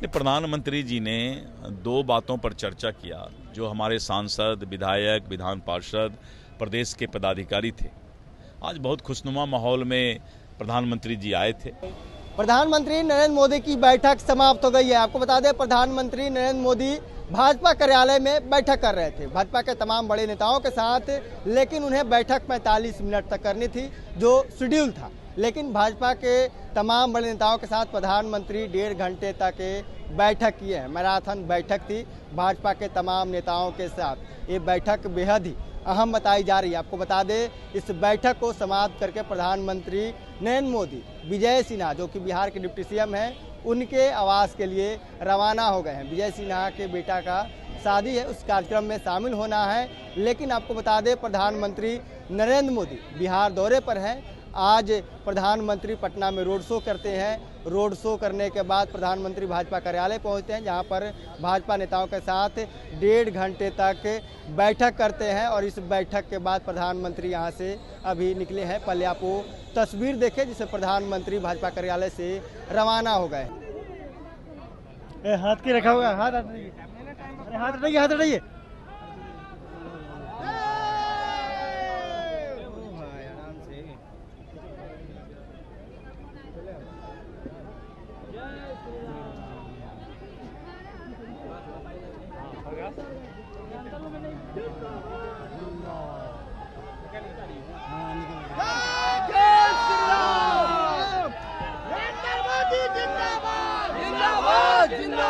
प्रधानमंत्री जी ने दो बातों पर चर्चा किया जो हमारे सांसद, विधायक, विधान पार्षद, प्रदेश के पदाधिकारी थे। आज बहुत खुशनुमा माहौल में प्रधानमंत्री जी आए थे। प्रधानमंत्री नरेंद्र मोदी की बैठक समाप्त हो गई है। आपको बता दें, प्रधानमंत्री नरेंद्र मोदी भाजपा कार्यालय में बैठक कर रहे थे भाजपा के तमाम बड़े नेताओं के साथ, लेकिन उन्हें बैठक 45 मिनट तक करनी थी जो शेड्यूल था। लेकिन भाजपा के तमाम बड़े नेताओं के साथ प्रधानमंत्री 1.5 घंटे तक बैठक किए हैं। मैराथन बैठक थी भाजपा के तमाम नेताओं के साथ। ये बैठक बेहद ही अहम बताई जा रही है। आपको बता दें, इस बैठक को समाप्त करके प्रधानमंत्री नरेंद्र मोदी विजय सिन्हा, जो कि बिहार के डिप्टी सीएम हैं, उनके आवास के लिए रवाना हो गए हैं। विजय सिन्हा के बेटा का शादी है, उस कार्यक्रम में शामिल होना है। लेकिन आपको बता दें, प्रधानमंत्री नरेंद्र मोदी बिहार दौरे पर हैं। आज प्रधानमंत्री पटना में रोड शो करते हैं। रोड शो करने के बाद प्रधानमंत्री भाजपा कार्यालय पहुंचते हैं, जहां पर भाजपा नेताओं के साथ 1.5 घंटे तक बैठक करते हैं। और इस बैठक के बाद प्रधानमंत्री यहां से अभी निकले हैं। पहले आप वो तस्वीर देखें जिसे प्रधानमंत्री भाजपा कार्यालय से रवाना हो गए। हाथ के रखा हुआ, हाथ हटाइए, हाथ हटाइए।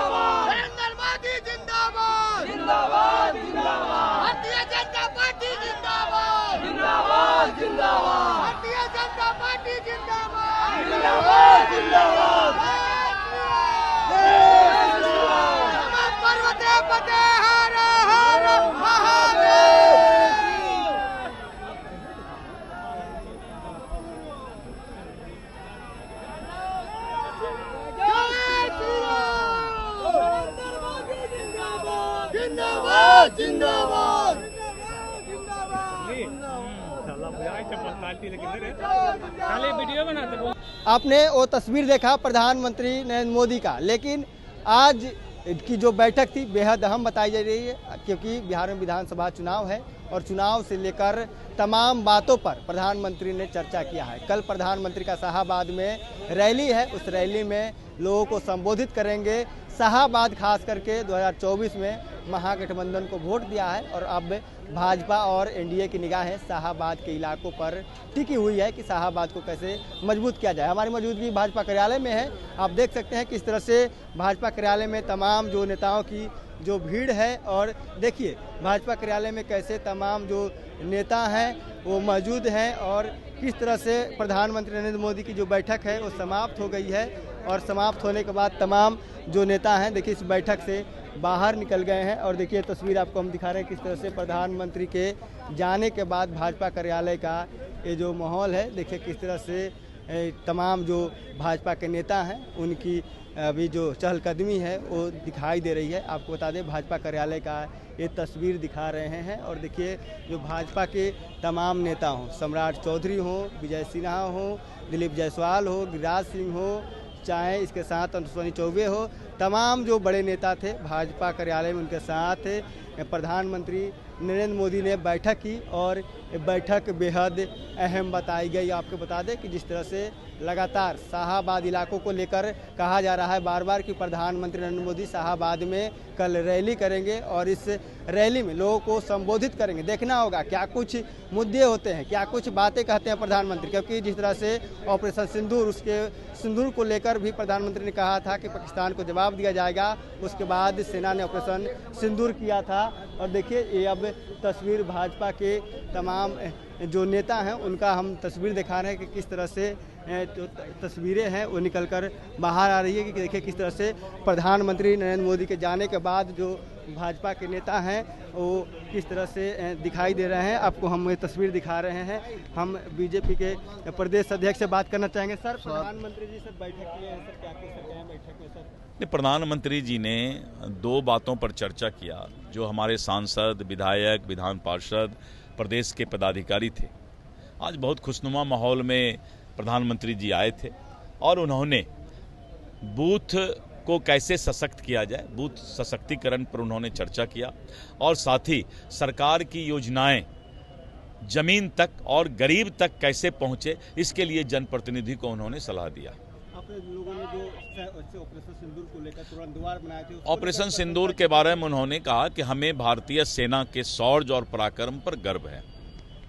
भारतीय जनता पार्टी जिंदाबाद, जिंदाबाद, जिंदाबाद। भारतीय जनता पार्टी जिंदाबाद, जिंदाबाद, जिंदाबाद। पर्वते पते हर हर महादेव। जिंदाबाद, जिंदाबाद, आपने वो तस्वीर देखा प्रधानमंत्री नरेंद्र मोदी का। लेकिन आज की जो बैठक थी बेहद अहम बताई जा रही है, क्योंकि बिहार में विधानसभा चुनाव है और चुनाव से लेकर तमाम बातों पर प्रधानमंत्री ने चर्चा किया है। कल प्रधानमंत्री का शाहाबाद में रैली है, उस रैली में लोगों को संबोधित करेंगे। शाहाबाद खास करके 2024 में महागठबंधन को वोट दिया है और अब भाजपा और एनडीए की निगाहें शाहाबाद के इलाकों पर टिकी हुई है कि शाहाबाद को कैसे मजबूत किया जाए। हमारी मौजूदगी भाजपा कार्यालय में है। आप देख सकते हैं किस तरह से भाजपा कार्यालय में तमाम जो नेताओं की जो भीड़ है, और देखिए भाजपा कार्यालय में कैसे तमाम जो नेता हैं वो मौजूद हैं और किस तरह से प्रधानमंत्री नरेंद्र मोदी की जो बैठक है वो समाप्त हो गई है। और समाप्त होने के बाद तमाम जो नेता हैं देखिए इस बैठक से बाहर निकल गए हैं। और देखिए तस्वीर आपको हम दिखा रहे हैं किस तरह से प्रधानमंत्री के जाने के बाद भाजपा कार्यालय का ये जो माहौल है। देखिए किस तरह से तमाम जो भाजपा के नेता हैं उनकी अभी जो चहलकदमी है वो दिखाई दे रही है। आपको बता दें, भाजपा कार्यालय का ये तस्वीर दिखा रहे हैं। और देखिए जो भाजपा के तमाम नेता हों, सम्राट चौधरी हों, विजय सिन्हा हो, दिलीप जायसवाल हो, गिरिराज सिंह हो, चाहे इसके साथ अनुस्वानी चौबे हो, तमाम जो बड़े नेता थे भाजपा कार्यालय में उनके साथ प्रधानमंत्री नरेंद्र मोदी ने बैठक की। और बैठक बेहद अहम बताई गई। आपको बता दें कि जिस तरह से लगातार शाहाबाद इलाकों को लेकर कहा जा रहा है बार बार कि प्रधानमंत्री नरेंद्र मोदी शाहाबाद में कल रैली करेंगे और इस रैली में लोगों को संबोधित करेंगे। देखना होगा क्या कुछ मुद्दे होते हैं, क्या कुछ बातें कहते हैं प्रधानमंत्री, क्योंकि जिस तरह से ऑपरेशन सिंदूर, उसके सिंदूर को लेकर भी प्रधानमंत्री ने कहा था कि पाकिस्तान को जवाब दिया जाएगा। उसके बाद सेना ने ऑपरेशन सिंदूर किया था। और देखिए ये अब तस्वीर भाजपा के तमाम जो नेता हैं उनका हम तस्वीर दिखा रहे हैं कि किस तरह से जो तस्वीरें हैं वो निकलकर बाहर आ रही है। कि देखिए किस तरह से प्रधानमंत्री नरेंद्र मोदी के जाने के बाद जो भाजपा के नेता हैं वो किस तरह से दिखाई दे रहे हैं। आपको हम ये तस्वीर दिखा रहे हैं। हम बीजेपी के प्रदेश अध्यक्ष से बात करना चाहेंगे। सर, प्रधानमंत्री जी से बैठक की है, सर क्या कह सकते हैं बैठक में? सर, प्रधानमंत्री जी ने दो बातों पर चर्चा किया जो हमारे सांसद, विधायक, विधान पार्षद, प्रदेश के पदाधिकारी थे। आज बहुत खुशनुमा माहौल में प्रधानमंत्री जी आए थे और उन्होंने बूथ को कैसे सशक्त किया जाए, बूथ सशक्तिकरण पर उन्होंने चर्चा किया और साथ ही सरकार की योजनाएं जमीन तक और गरीब तक कैसे पहुंचे, इसके लिए जनप्रतिनिधि को उन्होंने सलाह दिया। आपने लोगों ने जो ऑपरेशन सिंदूर को लेकर तुरंत द्वार बनाए थे, ऑपरेशन सिंदूर के बारे में उन्होंने कहा कि हमें भारतीय सेना के शौर्य और पराक्रम पर गर्व है।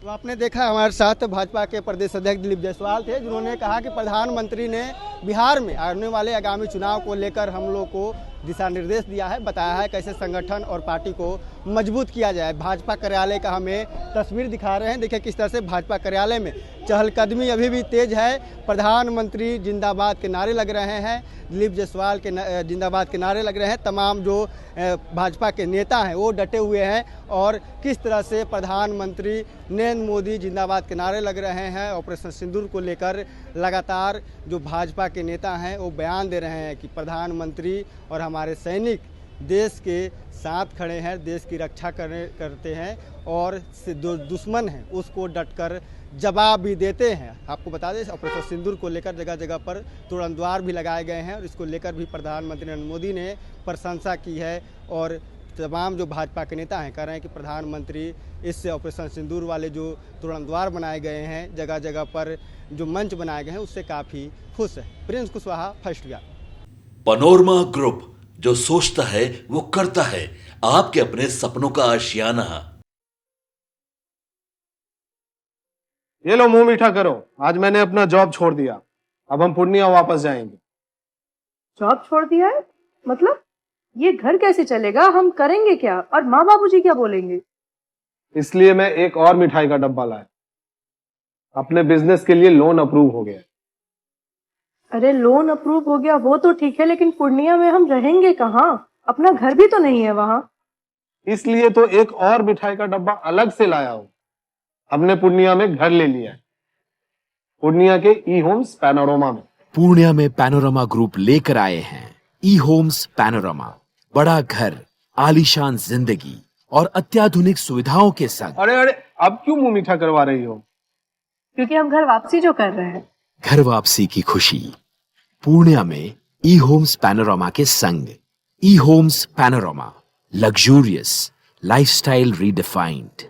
तो आपने देखा हमारे साथ भाजपा के प्रदेश अध्यक्ष दिलीप जायसवाल थे, जिन्होंने कहा कि प्रधानमंत्री ने बिहार में आने वाले आगामी चुनाव को लेकर हम लोग को दिशा निर्देश दिया है, बताया है कैसे संगठन और पार्टी को मजबूत किया जाए। भाजपा कार्यालय का हमें तस्वीर दिखा रहे हैं, देखिए किस तरह से भाजपा कार्यालय में चहलकदमी अभी भी तेज है। प्रधानमंत्री जिंदाबाद के नारे लग रहे हैं, दिलीप जायसवाल के जिंदाबाद के नारे लग रहे हैं। तमाम जो भाजपा के नेता हैं वो डटे हुए हैं और किस तरह से प्रधानमंत्री नरेंद्र मोदी जिंदाबाद के नारे लग रहे हैं। ऑपरेशन सिंदूर को लेकर लगातार जो भाजपा के नेता हैं वो बयान दे रहे हैं कि प्रधानमंत्री और हमारे सैनिक देश के साथ खड़े हैं, देश की रक्षा करते हैं और जो दुश्मन है उसको डटकर जवाब भी देते हैं। आपको बता दें ऑपरेशन सिंदूर को लेकर जगह जगह पर तुरंत द्वार भी लगाए गए हैं और इसको लेकर भी प्रधानमंत्री नरेंद्र मोदी ने प्रशंसा की है और तमाम जो भाजपा के नेता हैं कह रहे हैं कि प्रधानमंत्री इससे ऑपरेशन सिंदूर वाले जो तुरंत द्वार बनाए गए हैं, जगह जगह पर जो मंच बनाए गए हैं, उससे काफ़ी खुश है। प्रिंस कुशवाहा, फर्स्ट व्यान। पैनोरमा ग्रुप, जो सोचता है वो करता है, आपके अपने सपनों का आशियाना। ये लो मुंह मीठा करो, आज मैंने अपना जॉब छोड़ दिया, अब हम पूर्णिया वापस जाएंगे। जॉब छोड़ दिया है? मतलब ये घर कैसे चलेगा, हम करेंगे क्या और माँ बाबूजी क्या बोलेंगे? इसलिए मैं एक और मिठाई का डब्बा लाया, अपने बिजनेस के लिए लोन अप्रूव हो गया। अरे लोन अप्रूव हो गया वो तो ठीक है, लेकिन पूर्णिया में हम रहेंगे कहाँ? अपना घर भी तो नहीं है वहाँ। इसलिए तो एक और मिठाई का डब्बा अलग से लाया हूँ। हमने पूर्णिया में घर ले लिया है, पूर्णिया के ई होम्स पैनोरमा में। पूर्णिया में पैनोरमा ग्रुप लेकर आए हैं ई होम्स पैनोरमा। बड़ा घर, आलीशान जिंदगी और अत्याधुनिक सुविधाओं के संग। अरे अब क्यों मुंह मीठा करवा रही हो? क्योंकि हम घर वापसी जो कर रहे हैं। घर वापसी की खुशी पूर्णिया में ई होम्स पैनोरमा के संग। E Homes Panorama, luxurious lifestyle redefined.